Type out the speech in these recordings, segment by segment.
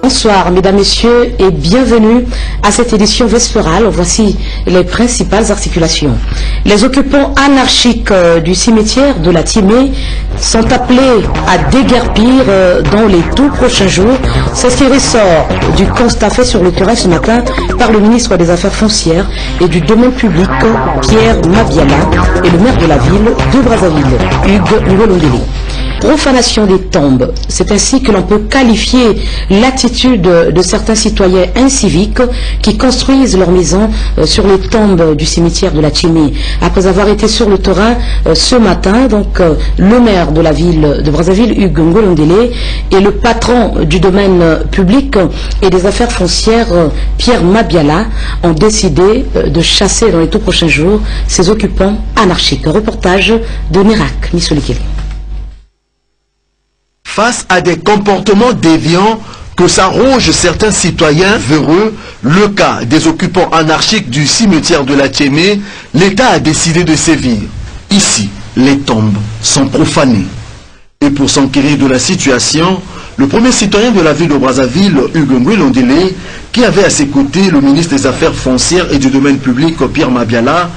Bonsoir mesdames, messieurs et bienvenue à cette édition vespérale. Voici les principales articulations. Les occupants anarchiques du cimetière de la Timé sont appelés à déguerpir dans les tout prochains jours. C'est ce qui ressort du constat fait sur le terrain ce matin par le ministre des Affaires foncières et du domaine public, Pierre Mabiala, et le maire de la ville de Brazzaville, Hugues Ngolondele. Profanation des tombes, c'est ainsi que l'on peut qualifier l'attitude de certains citoyens inciviques qui construisent leur maison sur les tombes du cimetière de la Timé. Après avoir été sur le terrain ce matin, donc le maire de la ville de Brazzaville, Hugues Ngolondele, et le patron du domaine public et des affaires foncières, Pierre Mabiala, ont décidé de chasser dans les tout prochains jours ces occupants anarchiques. Reportage de Nérac Missolikeli. Face à des comportements déviants que s'arrogent certains citoyens véreux, le cas des occupants anarchiques du cimetière de la Timé, l'État a décidé de sévir. Ici, les tombes sont profanées. Et pour s'enquérir de la situation, le premier citoyen de la ville de Brazzaville, Hugues Ngolondele, qui avait à ses côtés le ministre des Affaires foncières et du domaine public, Pierre Mabiala,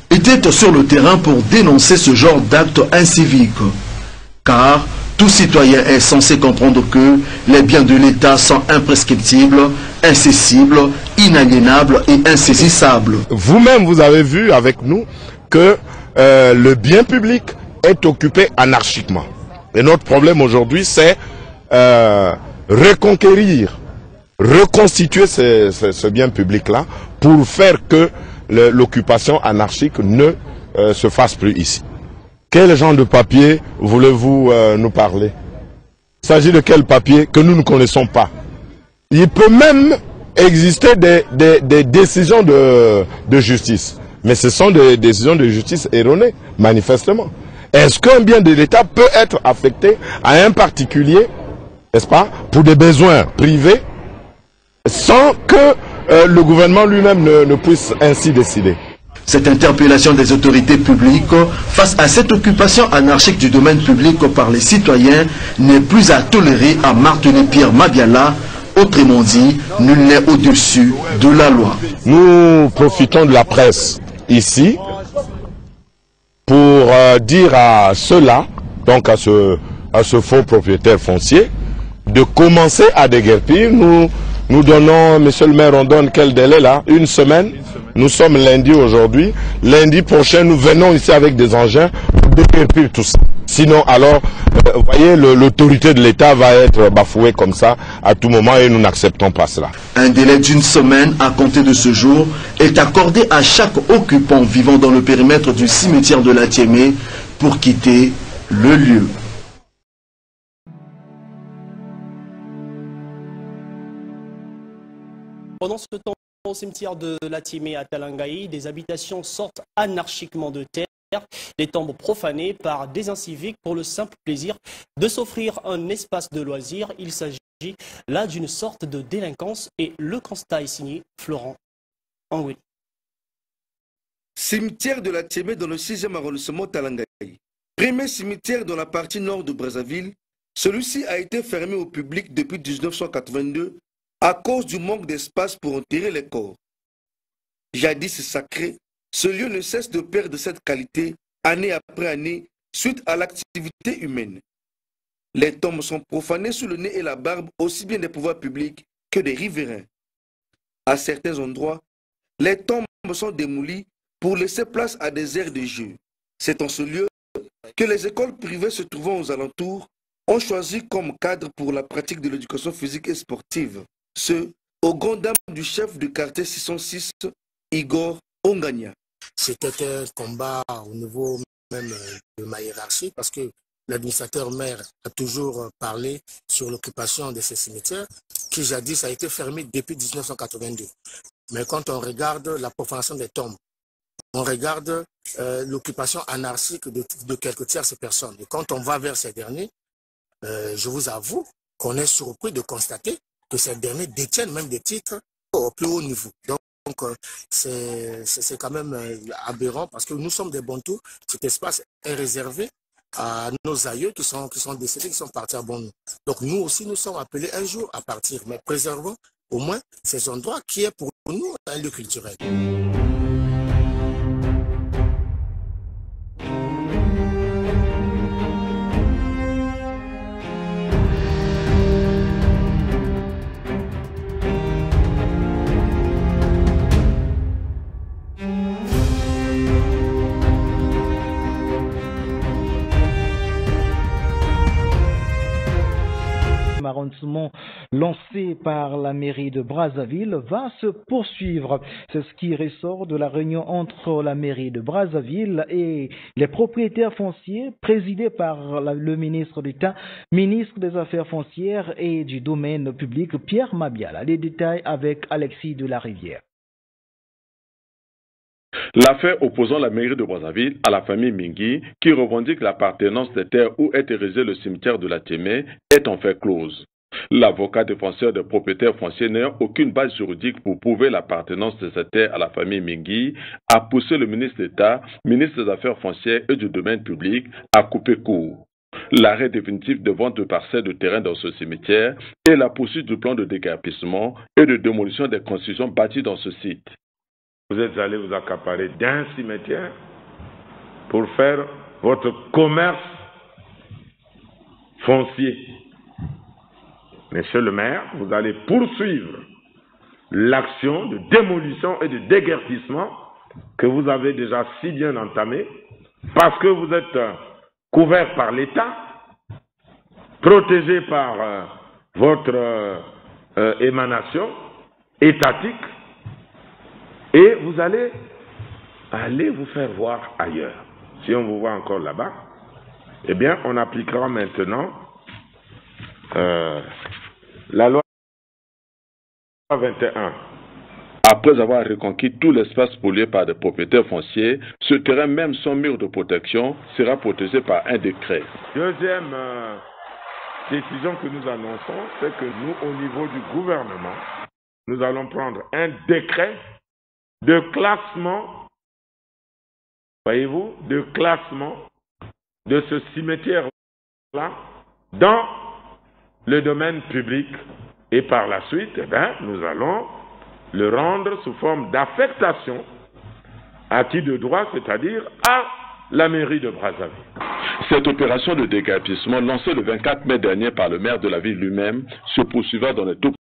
était sur le terrain pour dénoncer ce genre d'actes inciviques. Car tout citoyen est censé comprendre que les biens de l'État sont imprescriptibles, incessibles, inaliénables et insaisissables. Vous-même, vous avez vu avec nous que le bien public est occupé anarchiquement. Et notre problème aujourd'hui, c'est reconquérir, reconstituer ce bien public-là pour faire que l'occupation anarchique ne se fasse plus ici. Quel genre de papier voulez-vous nous parler? Il s'agit de quel papier que nous ne connaissons pas? Il peut même exister des décisions de justice. Mais ce sont des décisions de justice erronées, manifestement. Est-ce qu'un bien de l'État peut être affecté à un particulier, n'est-ce pas, pour des besoins privés, sans que le gouvernement lui-même ne puisse ainsi décider? Cette interpellation des autorités publiques face à cette occupation anarchique du domaine public par les citoyens n'est plus à tolérer, a martelé Pierre Mabiala. Autrement dit, nul n'est au-dessus de la loi. Nous profitons de la presse ici pour dire à ceux-là, donc à ce faux propriétaire foncier, de commencer à déguerpir. Nous donnons, monsieur le maire, on donne quel délai là? Une semaine. Nous sommes lundi aujourd'hui. Lundi prochain, nous venons ici avec des engins pour déguerpir tout ça. Sinon, alors, vous voyez, l'autorité de l'État va être bafouée comme ça à tout moment et nous n'acceptons pas cela. Un délai d'une semaine à compter de ce jour est accordé à chaque occupant vivant dans le périmètre du cimetière de la Timé pour quitter le lieu. Pendant ce temps, au cimetière de la Timé à Talangaï, des habitations sortent anarchiquement de terre, des tombes profanées par des inciviques pour le simple plaisir de s'offrir un espace de loisirs. Il s'agit là d'une sorte de délinquance et le constat est signé Florent Angoueli. Cimetière de la Timé dans le 6e arrondissement Talangaï. Premier cimetière dans la partie nord de Brazzaville, celui-ci a été fermé au public depuis 1982 à cause du manque d'espace pour enterrer les corps. Jadis sacré, ce lieu ne cesse de perdre cette qualité année après année suite à l'activité humaine. Les tombes sont profanées sous le nez et la barbe aussi bien des pouvoirs publics que des riverains. À certains endroits, les tombes sont démolies pour laisser place à des aires de jeu. C'est en ce lieu que les écoles privées se trouvant aux alentours ont choisi comme cadre pour la pratique de l'éducation physique et sportive. Ce, aux grandes dames du chef du quartier 606, Igor Ongania. C'était un combat au niveau même de ma hiérarchie parce que l'administrateur maire a toujours parlé sur l'occupation de ces cimetières qui jadis a été fermé depuis 1982. Mais quand on regarde la profanation des tombes, on regarde l'occupation anarchique de quelques tierces personnes. Et quand on va vers ces derniers, je vous avoue qu'on est surpris de constater que ces derniers détiennent même des titres au plus haut niveau. Donc, c'est quand même aberrant parce que nous sommes des Bantous. Cet espace est réservé à nos aïeux qui sont décédés, qui sont partis avant nous. Donc nous aussi, nous sommes appelés un jour à partir. Mais préservons au moins ces endroits qui est pour nous un lieu culturel. Arrondissement lancé par la mairie de Brazzaville va se poursuivre. C'est ce qui ressort de la réunion entre la mairie de Brazzaville et les propriétaires fonciers présidés par le ministre d'État, ministre des Affaires foncières et du domaine public, Pierre Mabiala. Les détails avec Alexis de la Rivière. L'affaire opposant la mairie de Brazzaville à la famille Mingi, qui revendique l'appartenance des terres où est érigé le cimetière de la Tiémé, est en fait close. L'avocat défenseur des propriétaires fonciers n'ayant aucune base juridique pour prouver l'appartenance de ces terres à la famille Mingi a poussé le ministre d'État, ministre des Affaires foncières et du domaine public à couper court. L'arrêt définitif de vente de parcelles de terrain dans ce cimetière et la poursuite du plan de déguerpissement et de démolition des constructions bâties dans ce site. Vous êtes allé vous accaparer d'un cimetière pour faire votre commerce foncier. Monsieur le maire, vous allez poursuivre l'action de démolition et de déguerpissement que vous avez déjà si bien entamée parce que vous êtes couvert par l'État, protégé par votre émanation étatique. Et vous allez vous faire voir ailleurs. Si on vous voit encore là-bas, eh bien, on appliquera maintenant la loi 21. Après avoir reconquis tout l'espace pollué par des propriétaires fonciers, ce terrain, même sans mur de protection, sera protégé par un décret. Deuxième décision que nous annonçons, c'est que nous, au niveau du gouvernement, nous allons prendre un décret de classement, voyez-vous, de classement de ce cimetière-là dans le domaine public. Et par la suite, eh bien, nous allons le rendre sous forme d'affectation à qui de droit, c'est-à-dire à la mairie de Brazzaville. Cette opération de déguerpissement, lancée le 24 mai dernier par le maire de la ville lui-même, se poursuivra dans les tout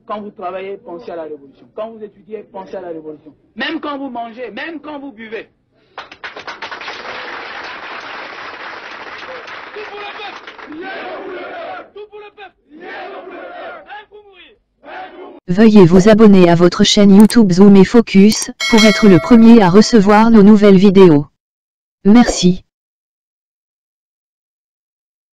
Quand vous travaillez, pensez à la révolution. Quand vous étudiez, pensez à la révolution. Même quand vous mangez, même quand vous buvez. Tout pour le peuple. Tout pour le peuple. Un pour mourir. Veuillez vous abonner à votre chaîne YouTube Zoom et Focus, pour être le premier à recevoir nos nouvelles vidéos. Merci.